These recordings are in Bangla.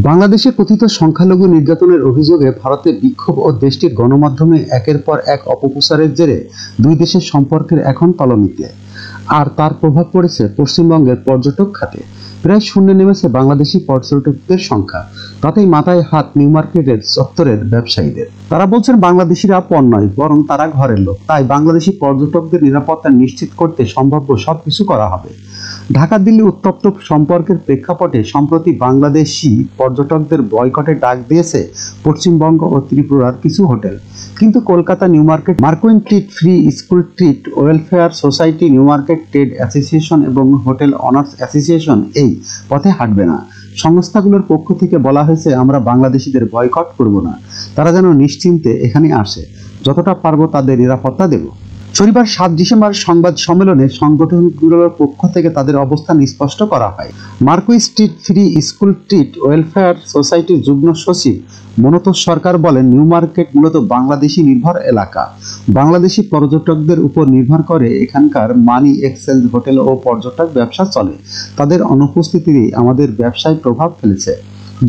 বাংলাদেশে কথিত সংখ্যালঘু নির্যাতনের অভিযোগে ভারতে বিক্ষোভ ও দেশটির গণমাধ্যমে একের পর এক অপপ্রচারের জেরে দুই দেশের সম্পর্কের এখন তলানিতে। আর তার প্রভাব পড়েছে পশ্চিমবঙ্গের পর্যটক খাতে। প্রায় শূন্যে নেমেছে বাংলাদেশি পর্যটকদের সংখ্যা। তাতেই মাথায় হাত নিউ মার্কেটের চত্বরের ব্যবসায়ীদের। তারা বলছেন বাংলাদেশিরা পণ নয়, বরং তারা ঘরের লোক। তাই বাংলাদেশি পর্যটকদের নিরাপত্তা নিশ্চিত করতে সম্ভাব্য সবকিছু করা হবে। ঢাকা দিল্লি উত্তপ্ত সম্পর্কের প্রেক্ষাপটে সম্প্রতি বাংলাদেশি পর্যটকদের বয়কটের ডাক দিয়েছে পশ্চিমবঙ্গ ও ত্রিপুরার কিছু হোটেল। কিন্তু Kolkata New Market Marquis Street Free School Street welfare society, New Market trade association এবং হোটেল অনার্স অ্যাসোসিয়েশন এই পথে হাঁটবে না। সংস্থাগুলোর পক্ষ থেকে বলা হয়েছে, আমরা বাংলাদেশিদের বয়কট করব না, তারা যেন নিশ্চিন্তে এখানে আসে, যতটা পারবো তাদের নিরাপত্তা দেব। শনিবার 7 ডিসেম্বর সংবাদ সম্মেলনে সংগঠনগুলোর পক্ষ থেকে তাদের অবস্থান স্পষ্ট করা হয়। Marquee street free School Street welfare সোসাইটির যুগ্ম সচিব মনোতোষ সরকার বলেন, নিউ মার্কেট মূলত বাংলাদেশি নির্ভর এলাকা। বাংলাদেশি পর্যটকদের উপর নির্ভর করে এখানকার মানি এক্সচেঞ্জ, হোটেল ও পর্যটক ব্যবসা চলে। তাদের অনুপস্থিতি আমাদের ব্যবসায় প্রভাব ফেলেছে।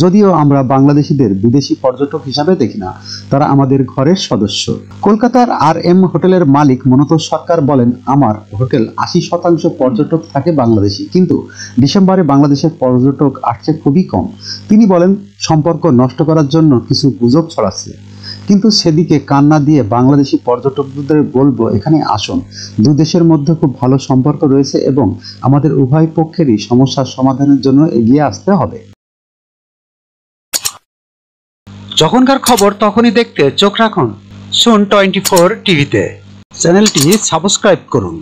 যদিও আমরা বাংলাদেশিদের বিদেশি পর্যটক হিসাবে দেখি না, তারা আমাদের ঘরের সদস্য। কলকাতার RM হোটেলের মালিক মনোতোষ সরকার বলেন, আমার হোটেল 80% পর্যটক থাকে বাংলাদেশি, কিন্তু ডিসেম্বরে বাংলাদেশের পর্যটক আসছে খুবই কম। তিনি বলেন, সম্পর্ক নষ্ট করার জন্য কিছু গুজব ছড়াচ্ছে, কিন্তু সেদিকে কান না দিয়ে বাংলাদেশি পর্যটকদের বলবো, এখানে আসুন। দুই দেশের মধ্যে খুব ভালো সম্পর্ক রয়েছে এবং আমাদের উভয় পক্ষেরই সমস্যার সমাধানের জন্য এগিয়ে আসতে হবে। যখনকার খবর তখনই দেখতে চোখ রাখুন সুন 24 টিভিতে। চ্যানেলটি সাবস্ক্রাইব করুন।